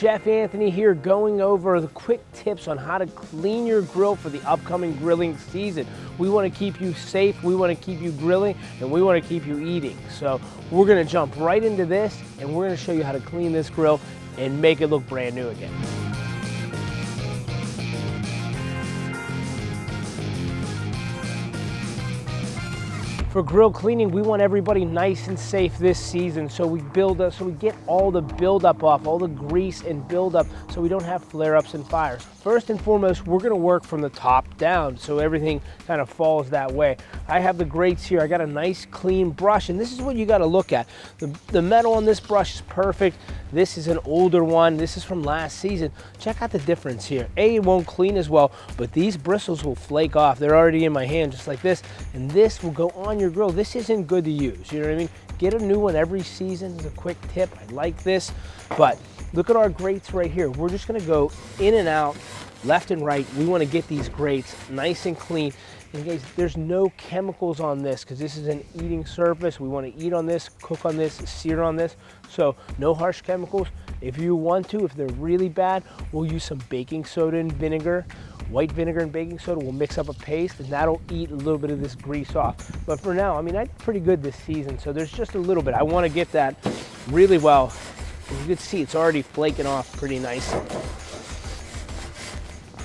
Chef Anthony here, going over the quick tips on how to clean your grill for the upcoming grilling season. We want to keep you safe, we want to keep you grilling, and we want to keep you eating. So we're going to jump right into this, and we're going to show you how to clean this grill and make it look brand new again. For grill cleaning, we want everybody nice and safe this season, so we get all the buildup off, all the grease and buildup, so we don't have flare-ups and fires. First and foremost, we're gonna work from the top down, so everything kind of falls that way. I have the grates here. I got a nice clean brush, and this is what you gotta look at. The metal on this brush is perfect. This is an older one. This is from last season. Check out the difference here. It won't clean as well, but these bristles will flake off. They're already in my hand, just like this, and this will go on your grill. This isn't good to use, you know what I mean? Get a new one every season is a quick tip. I like this, but look at our grates right here. We're just gonna go in and out, left and right. We wanna get these grates nice and clean. And guys, there's no chemicals on this because this is an eating surface. We wanna eat on this, cook on this, sear on this. So no harsh chemicals. If you want to, if they're really bad, we'll use some baking soda and vinegar. White vinegar and baking soda, we'll mix up a paste, and that'll eat a little bit of this grease off. But for now, I mean, I did pretty good this season, so there's just a little bit. I wanna get that really well. As you can see, it's already flaking off pretty nicely.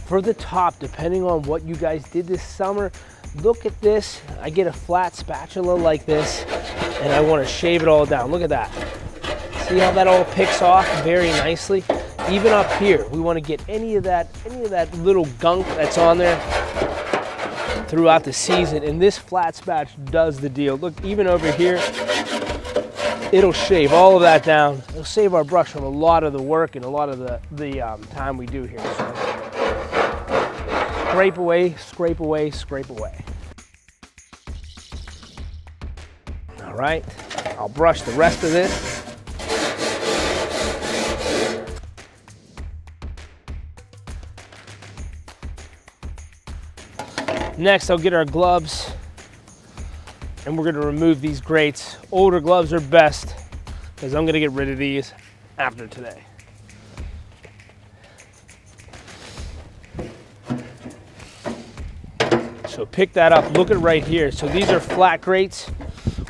For the top, depending on what you guys did this summer, look at this. I get a flat spatula like this, and I wanna shave it all down. Look at that. See how that all picks off very nicely? Even up here, we want to get any of that little gunk that's on there throughout the season, and this flat spatch does the deal. Look, even over here, it'll shave all of that down. It'll save our brush from a lot of the work and a lot of the time we do here. So, scrape away, scrape away, scrape away. All right, I'll brush the rest of this. Next, I'll get our gloves, and we're gonna remove these grates. Older gloves are best, because I'm gonna get rid of these after today. So pick that up, look at right here. So these are flat grates.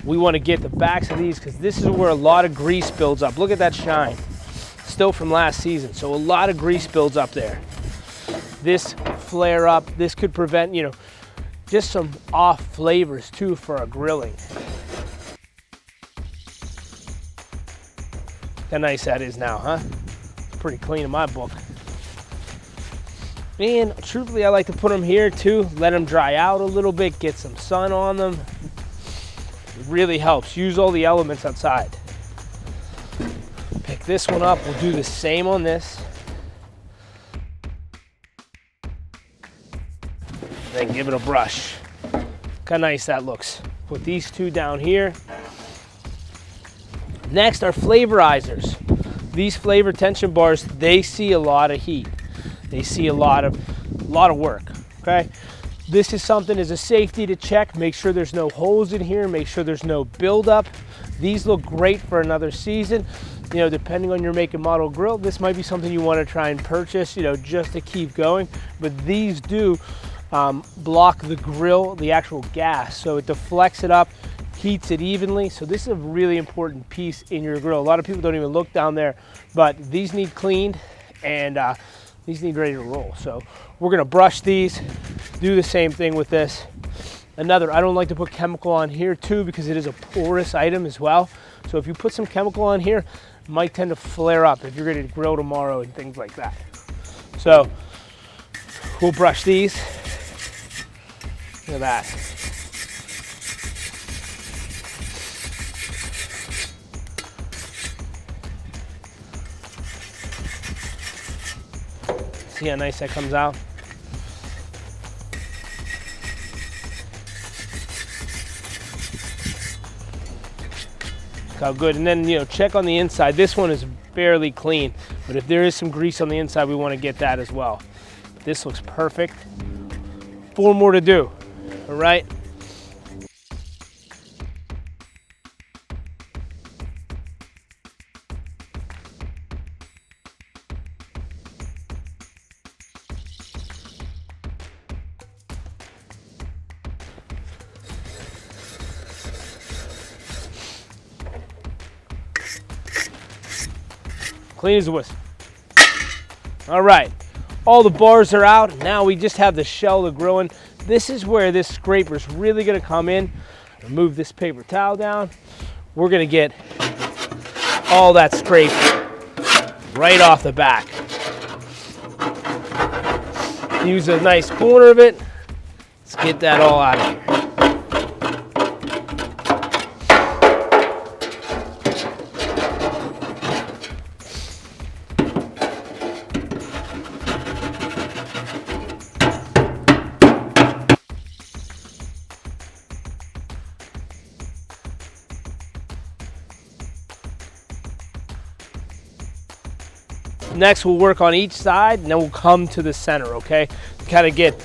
We wanna get the backs of these, because this is where a lot of grease builds up. Look at that shine, still from last season. So a lot of grease builds up there. This flare up, this could prevent, you know, just some off flavors too for our grilling. How nice that is now, huh? It's pretty clean in my book. And truthfully, I like to put them here too, let them dry out a little bit, get some sun on them. It really helps. Use all the elements outside. Pick this one up, we'll do the same on this. Then give it a brush. Look how nice that looks. Put these two down here. Next are flavorizers. These flavor tension bars, they see a lot of heat. They see a lot of work, okay? This is something as a safety to check. Make sure there's no holes in here. Make sure there's no buildup. These look great for another season. You know, depending on your make and model grill, this might be something you want to try and purchase, you know, just to keep going. But these do block the grill, the actual gas, so it deflects it up, heats it evenly. So this is a really important piece in your grill. A lot of people don't even look down there, but these need cleaned, and these need ready to roll. So we're gonna brush these, do the same thing with this. Another, I don't like to put chemical on here too, because it is a porous item as well. So if you put some chemical on here, it might tend to flare up if you're ready to grill tomorrow and things like that. So we'll brush these. Look at that. See how nice that comes out? Look how good. And then, you know, check on the inside. This one is barely clean, but if there is some grease on the inside, we want to get that as well. This looks perfect. 4 more to do. All right. Clean as a whistle. All right, all the bars are out. Now we just have the shell of the grilling. This is where this scraper is really gonna come in. Remove this paper towel down. We're gonna get all that scrape right off the back. Use a nice corner of it. Let's get that all out of here. Next, we'll work on each side, and then we'll come to the center, okay? Kind of get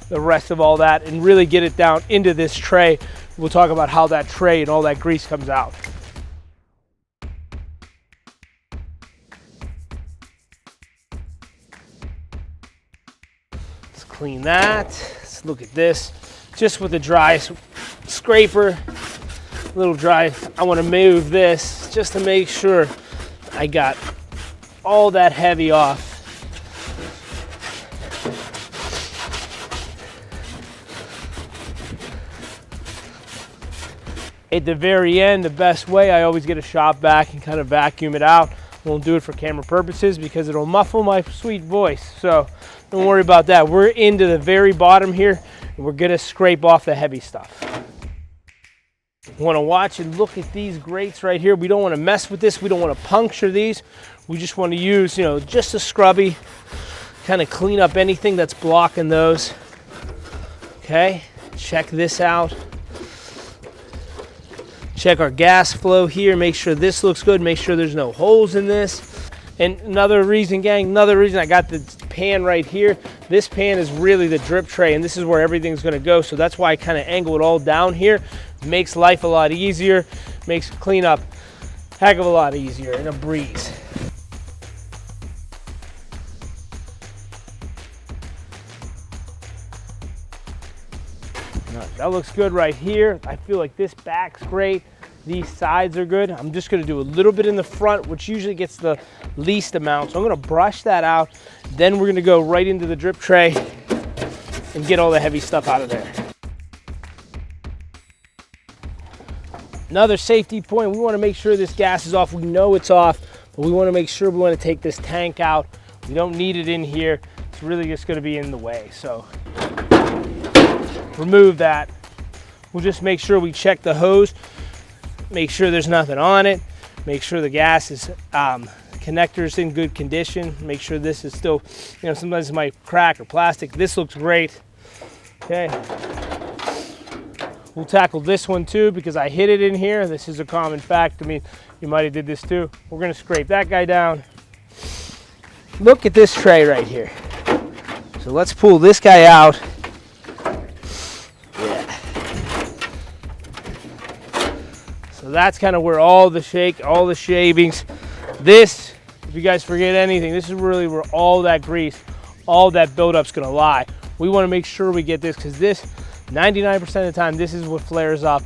the rest of all that and really get it down into this tray. We'll talk about how that tray and all that grease comes out. Let's clean that. Let's look at this. Just with a dry scraper, a little dry. I want to move this just to make sure I got all that heavy off. At the very end, the best way, I always get a shop vac and kind of vacuum it out. Won't do it for camera purposes because it'll muffle my sweet voice. So don't worry about that. We're into the very bottom here, and we're gonna scrape off the heavy stuff. You want to watch and look at these grates right here. We don't want to mess with this. We don't want to puncture these. We just want to use, just a scrubby, kind of clean up anything that's blocking those. Okay, check this out. Check our gas flow here. Make sure this looks good. Make sure there's no holes in this. And another reason, gang, I got the pan right here. This pan is really the drip tray, and this is where everything's going to go. So that's why I kind of angle it all down here. Makes life a lot easier, makes cleanup a heck of a lot easier and a breeze. That looks good right here. I feel like this back's great. These sides are good. I'm just gonna do a little bit in the front, which usually gets the least amount. So I'm gonna brush that out. Then we're gonna go right into the drip tray and get all the heavy stuff out of there. Another safety point, we want to make sure this gas is off. We know it's off, but we want to make sure we want to take this tank out. We don't need it in here. It's really just going to be in the way. So remove that. We'll just make sure we check the hose, make sure there's nothing on it, make sure the gas is connector's in good condition, make sure this is still, sometimes it might crack or plastic. This looks great. Okay. We'll tackle this one too because I hit it in here. This is a common fact. I mean, you might have did this too. We're gonna scrape that guy down. Look at this tray right here. So let's pull this guy out. Yeah. So that's kind of where all the shavings, this, if you guys forget anything, this is really where all that grease, all that buildup's gonna lie. We wanna make sure we get this because this, 99% of the time, this is what flares up.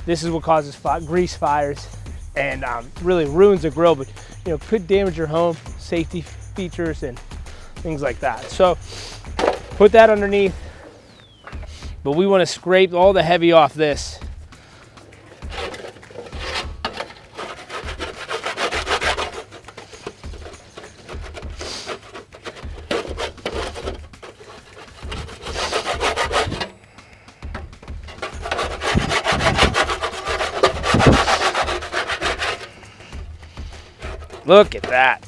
This is what causes grease fires and really ruins the grill, but could damage your home, safety features and things like that. So put that underneath, but we want to scrape all the heavy off this. Look at that.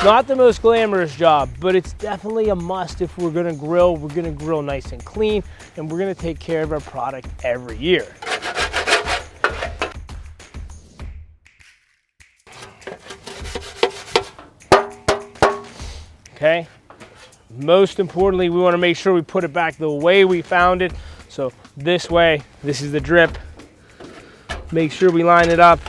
Not the most glamorous job, but it's definitely a must if we're gonna grill. We're gonna grill nice and clean, and we're gonna take care of our product every year. Okay. Most importantly, we wanna make sure we put it back the way we found it. So this way, this is the drip. Make sure we line it up.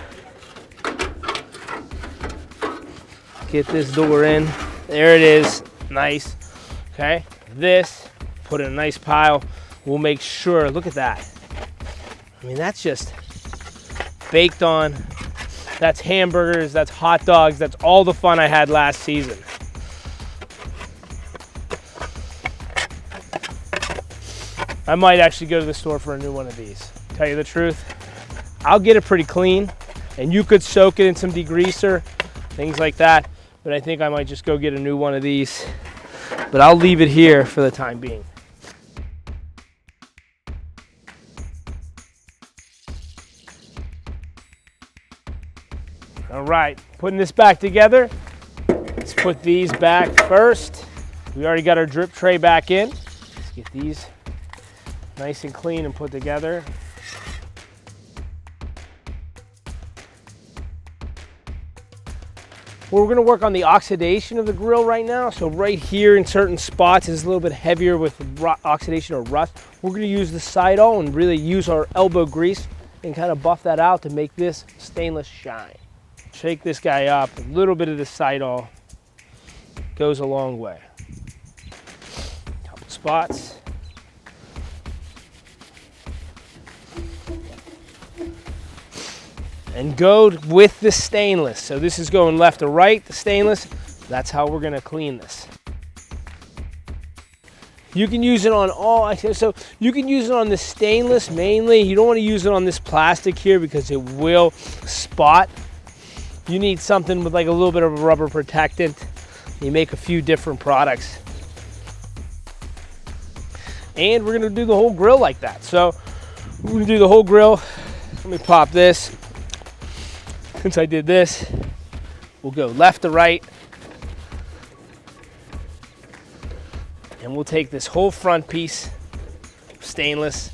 Get this door in. There it is. Nice. Okay. This, put in a nice pile. We'll make sure, look at that. I mean, that's just baked on. That's hamburgers, that's hot dogs, that's all the fun I had last season. I might actually go to the store for a new one of these. Tell you the truth, I'll get it pretty clean, and you could soak it in some degreaser, things like that, but I think I might just go get a new one of these. But I'll leave it here for the time being. All right, putting this back together. Let's put these back first. We already got our drip tray back in. Let's get these nice and clean and put together. We're gonna work on the oxidation of the grill right now. So right here in certain spots is a little bit heavier with oxidation or rust. We're gonna use the Sidol and really use our elbow grease and kind of buff that out to make this stainless shine. Shake this guy up. A little bit of the Sidol goes a long way. Couple spots. And go with the stainless. So this is going left to right, the stainless. That's how we're gonna clean this. You can use it on all, so you can use it on the stainless mainly. You don't wanna use it on this plastic here because it will spot. You need something with like a little bit of a rubber protectant. You make a few different products. And we're gonna do the whole grill like that. So we're gonna do the whole grill. Let me pop this. Since I did this, we'll go left to right. And we'll take this whole front piece, stainless.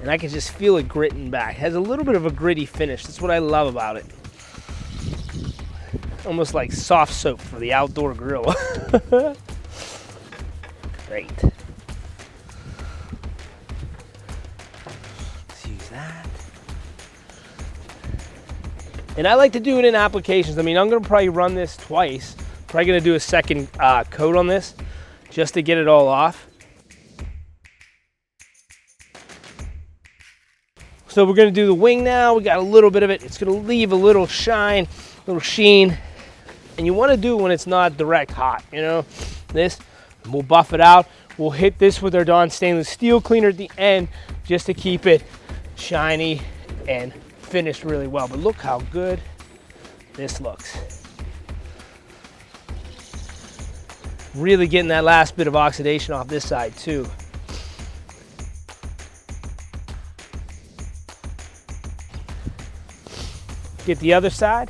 And I can just feel it gritting back. It has a little bit of a gritty finish. That's what I love about it. Almost like soft soap for the outdoor grill. Great. Let's use that. And I like to do it in applications. I mean, I'm gonna probably run this twice. Probably gonna do a second coat on this just to get it all off. So we're gonna do the wing now. We got a little bit of it. It's gonna leave a little shine, a little sheen. And you wanna do it when it's not direct hot, you know? This, and we'll buff it out. We'll hit this with our Dawn stainless steel cleaner at the end just to keep it shiny and finished really well. But look how good this looks. Really getting that last bit of oxidation off this side too. Get the other side.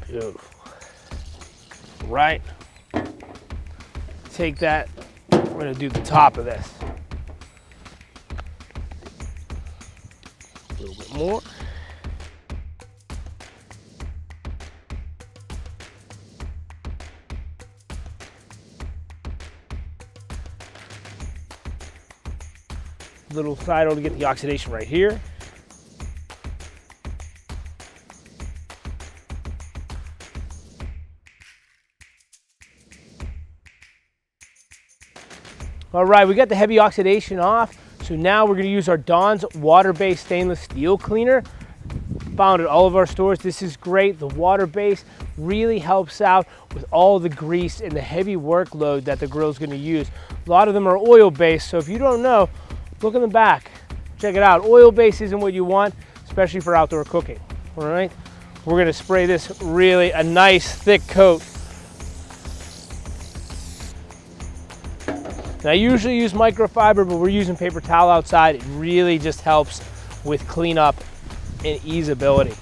Beautiful. Right. Take that. We're going to do the top of this. A little bit more. Little Sidol to get the oxidation right here. All right, we got the heavy oxidation off. So now we're gonna use our Dawn's water-based stainless steel cleaner. Found at all of our stores. This is great. The water-based really helps out with all the grease and the heavy workload that the grill's gonna use. A lot of them are oil-based, so if you don't know, look in the back. Check it out. Oil-based isn't what you want, especially for outdoor cooking. All right, we're gonna spray this really a nice thick coat. Now, I usually use microfiber, but we're using paper towel outside. It really just helps with cleanup and easeability.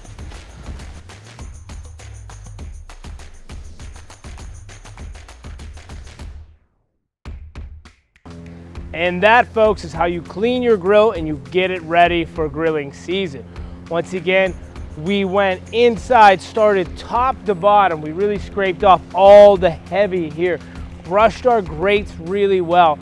And that, folks, is how you clean your grill and you get it ready for grilling season. Once again, we went inside, started top to bottom. We really scraped off all the heavy here. Brushed our grates really well.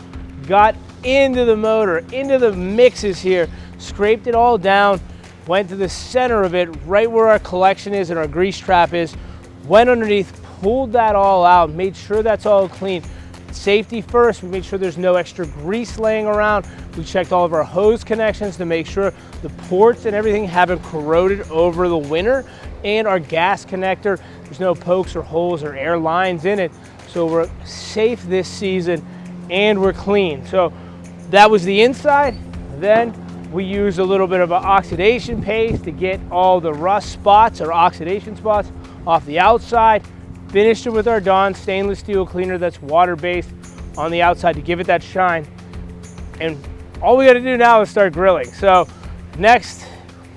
Got into the motor, into the mixes here, scraped it all down, went to the center of it, right where our collection is and our grease trap is, went underneath, pulled that all out, made sure that's all clean. Safety first, we made sure there's no extra grease laying around. We checked all of our hose connections to make sure the ports and everything haven't corroded over the winter, and our gas connector, there's no pokes or holes or air lines in it. So we're safe this season and we're clean. So that was the inside. Then we used a little bit of an oxidation paste to get all the rust spots or oxidation spots off the outside. Finished it with our Dawn stainless steel cleaner that's water-based on the outside to give it that shine. And all we gotta do now is start grilling. So next,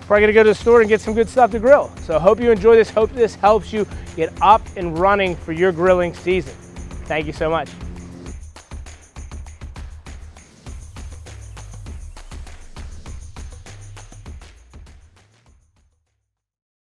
we're gonna go to the store and get some good stuff to grill. So hope you enjoy this. Hope this helps you get up and running for your grilling season. Thank you so much.